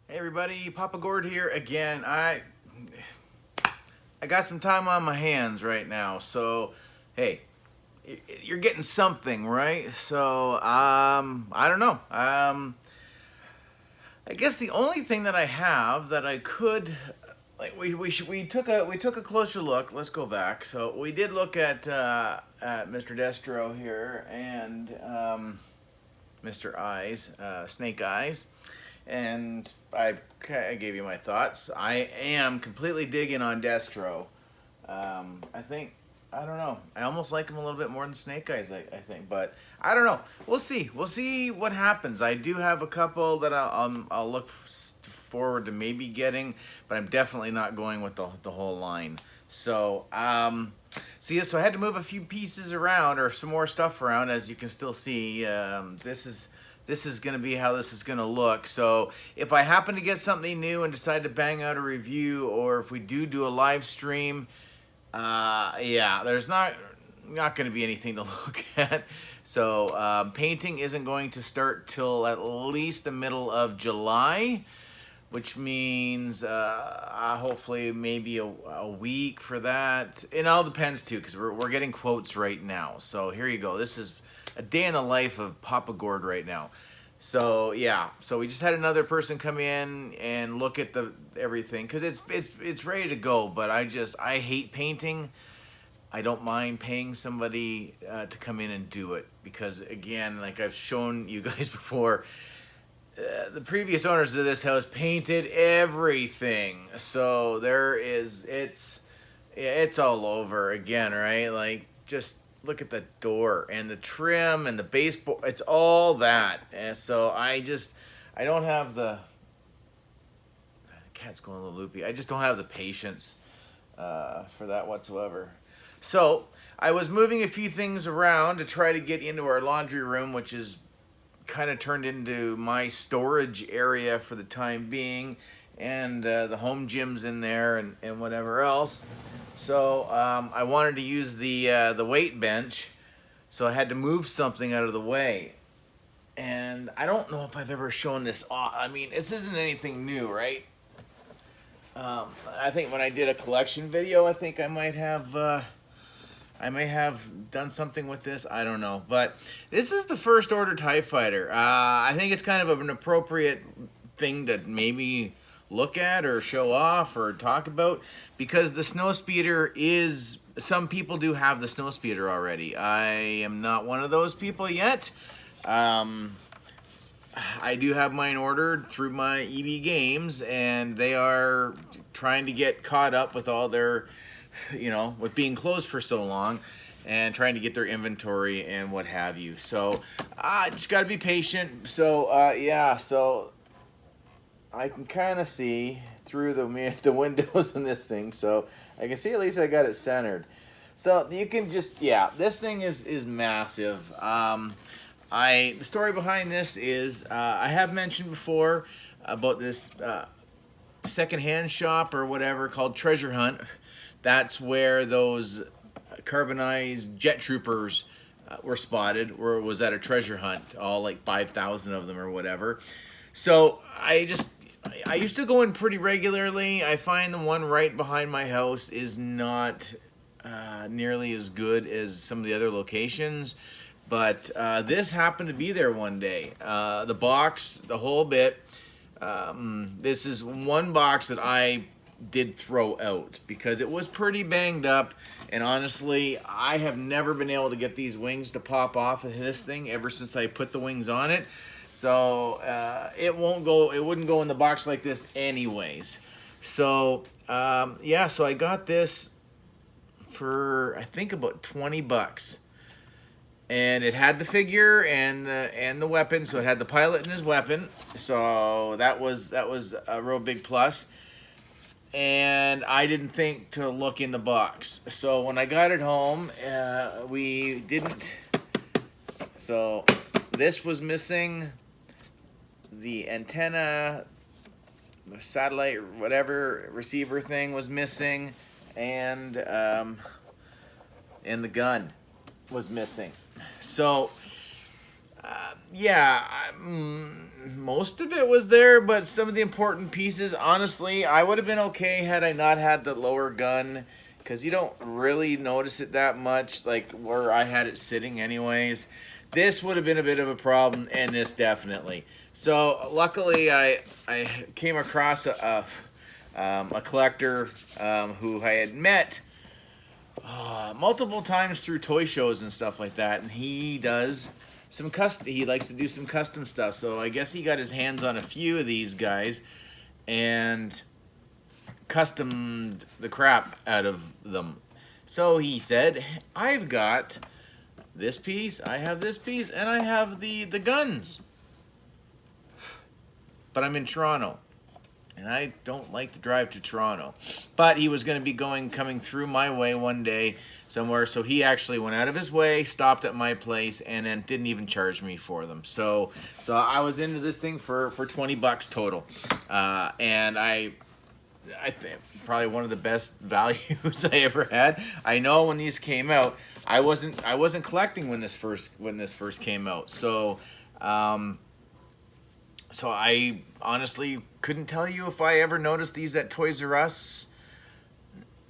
Hey everybody, Papa Gord here again. I got some time on my hands right now, so hey, you're getting something, right? So I don't know. I guess the only thing that I have that I could like we took a closer look. Let's go back. So we did look at Mr. Destro here and Mr. Eyes, Snake Eyes. And I gave you my thoughts. I am completely digging on Destro. I think, I don't know. I almost like him a little bit more than Snake Eyes, I think. But I don't know. We'll see. We'll see what happens. I do have a couple that I'll look forward to maybe getting, but I'm definitely not going with the whole line. So, so I had to move a few pieces around or some more stuff around, as you can still see. This is going to be how this is going to look. So if I happen to get something new and decide to bang out a review, or if we do a live stream, yeah, there's not going to be anything to look at. So painting isn't going to start till at least the middle of July, which means hopefully maybe a week for that. It all depends too, because we're getting quotes right now. So here you go. This is a day in the life of Papa Gord right now. So yeah, so we just had another person come in and look at everything because it's ready to go. But I hate painting. I don't mind paying somebody to come in and do it because, again, like I've shown you guys before, the previous owners of this house painted everything. So it's all over again, right? Like, just look at the door and the trim and the baseboard. It's all that. And so I don't have the cat's going a little loopy. I just don't have the patience for that whatsoever. So I was moving a few things around to try to get into our laundry room, which is kind of turned into my storage area for the time being, and the home gym's in there and whatever else. So I wanted to use the weight bench, so I had to move something out of the way. And I don't know if I've ever shown this off. I mean, this isn't anything new, right? I think when I did a collection video, I think I may have done something with this. I don't know. But this is the First Order TIE Fighter. I think it's kind of an appropriate thing to maybe look at or show off or talk about, because the snowspeeder is, some people do have the snowspeeder already. I am not one of those people yet. I do have mine ordered through my EB Games, and they are trying to get caught up with all their, with being closed for so long and trying to get their inventory and what have you. So I just got to be patient. So yeah, so I can kind of see through the windows in this thing, so I can see at least I got it centered. So you can just, yeah, this thing is massive. The story behind this is I have mentioned before about this secondhand shop or whatever called Treasure Hunt. That's where those carbonized jet troopers were spotted, or was at a treasure hunt, all like 5,000 of them or whatever. So I used to go in pretty regularly. I find the one right behind my house is not nearly as good as some of the other locations. But this happened to be there one day. The box, the whole bit. This is one box that I did throw out because it was pretty banged up. And honestly, I have never been able to get these wings to pop off of this thing ever since I put the wings on it. So it wouldn't go in the box like this anyways. So yeah, so I got this for I think about $20. And it had the figure and the weapon, so it had the pilot and his weapon. So that was a real big plus. And I didn't think to look in the box. So when I got it home, we didn't. So this was missing. The antenna, the satellite, whatever receiver thing was missing, and the gun was missing. So Yeah, most of it was there, but some of the important pieces, honestly, I would have been okay had I not had the lower gun, because you don't really notice it that much, like where I had it sitting anyways. This would have been a bit of a problem, and this definitely. So luckily, I came across a collector who I had met multiple times through toy shows and stuff like that, and he does some custom. He likes to do some custom stuff, so I guess he got his hands on a few of these guys and customed the crap out of them. So he said, "I've got this piece, I have this piece, and I have the guns, but I'm in Toronto." And I don't like to drive to Toronto. But he was going to be coming through my way one day somewhere. So he actually went out of his way, stopped at my place, and then didn't even charge me for them. So I was into this thing for $20 total. And I think probably one of the best values I ever had. I know when these came out, I wasn't collecting when this first came out. So I honestly couldn't tell you if I ever noticed these at Toys R Us.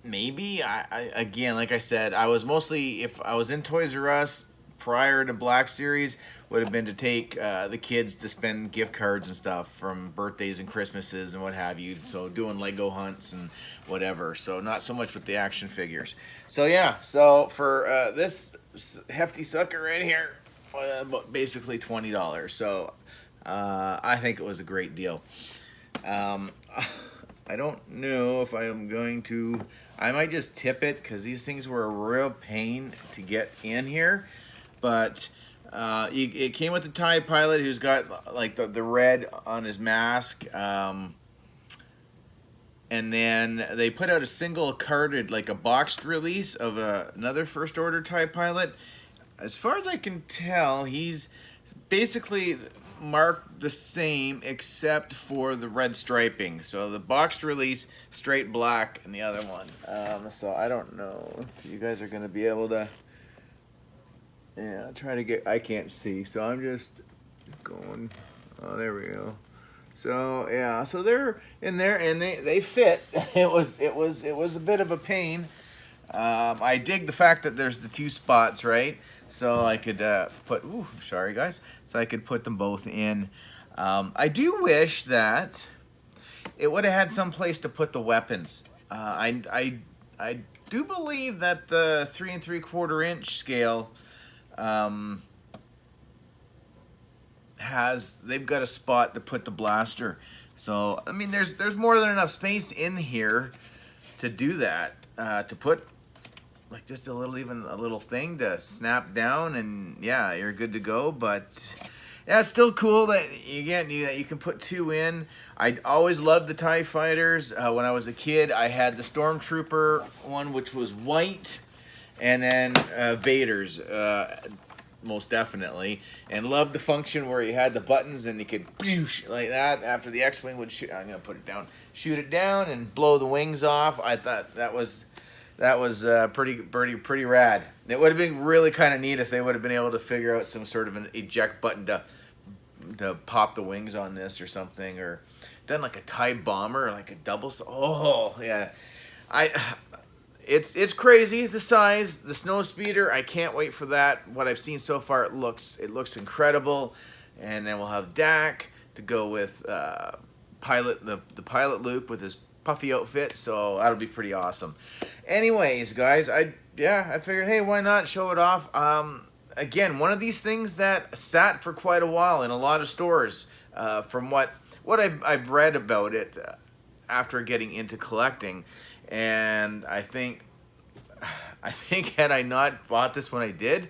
Maybe. I again, like I said, I was mostly, if I was in Toys R Us prior to Black Series, would have been to take the kids to spend gift cards and stuff from birthdays and Christmases and what have you. So doing Lego hunts and whatever. So not so much with the action figures. So yeah, so for this hefty sucker right here, basically $20. So I think it was a great deal. I don't know if I am going to. I might just tip it because these things were a real pain to get in here. But it came with the TIE pilot who's got like the red on his mask. And then they put out a single carded, like a boxed release of another First Order TIE pilot. As far as I can tell, he's basically marked the same except for the red striping. So the boxed release, straight black, and the other one. So I don't know if you guys are going to be able to try to get. I can't see, so I'm just going. Oh, there we go. So yeah, so they're in there and they fit. It was a bit of a pain. I dig the fact that there's the two spots, right? So I could put, sorry guys, so I could put them both in. I do wish that it would have had some place to put the weapons. I do believe that the 3 3/4 inch scale they've got a spot to put the blaster. So I mean, there's more than enough space in here to do that, to put like just a little thing to snap down, and yeah, you're good to go. But yeah, it's still cool that you can put two in. I always loved the TIE fighters. When I was a kid, I had the Stormtrooper one, which was white, and then Vader's, most definitely, and loved the function where you had the buttons and you could like that after the X-wing would shoot. I'm gonna put it down, shoot it down, and blow the wings off. I thought that was pretty rad. It would have been really kind of neat if they would have been able to figure out some sort of an eject button to pop the wings on this or something, or done like a TIE bomber, like a double. Oh yeah, it's crazy, the size, the snow speeder. I can't wait for that. What I've seen so far, it looks incredible, and then we'll have Dak to go with the pilot Luke with his puffy outfit, so that'll be pretty awesome. Anyways, guys, I figured, hey, why not show it off? Again, one of these things that sat for quite a while in a lot of stores. From what I've read about it after getting into collecting, and I think had I not bought this when I did,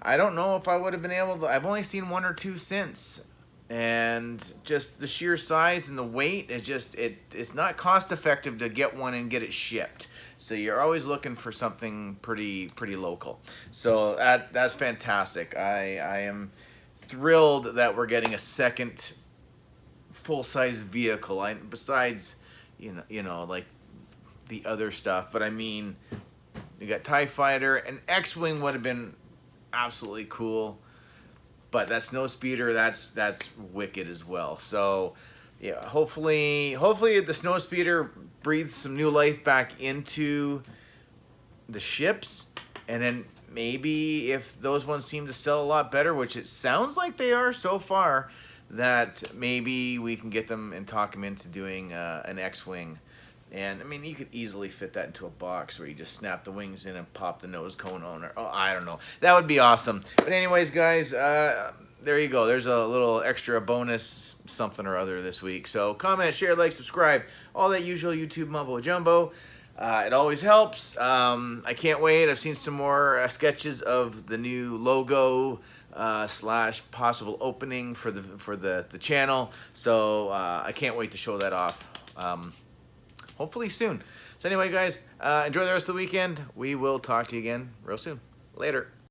I don't know if I would have been able to. I've only seen one or two since. And just the sheer size and the weight, it's not cost effective to get one and get it shipped. So you're always looking for something pretty local. So that's fantastic. I am thrilled that we're getting a second full-size vehicle. Besides, like the other stuff. But I mean, you got TIE Fighter, and X-wing would have been absolutely cool. But that snow speeder, that's wicked as well. So yeah, hopefully the snow speeder breathes some new life back into the ships, and then maybe if those ones seem to sell a lot better, which it sounds like they are so far, that maybe we can get them and talk them into doing an X-wing. And I mean, you could easily fit that into a box where you just snap the wings in and pop the nose cone on, or I don't know. That would be awesome. But anyways, guys, there you go. There's a little extra bonus something or other this week. So comment, share, like, subscribe, all that usual YouTube mumbo jumbo. It always helps. I can't wait. I've seen some more sketches of the new logo slash possible opening for the channel. So I can't wait to show that off. Hopefully soon. So anyway, guys, enjoy the rest of the weekend. We will talk to you again real soon. Later.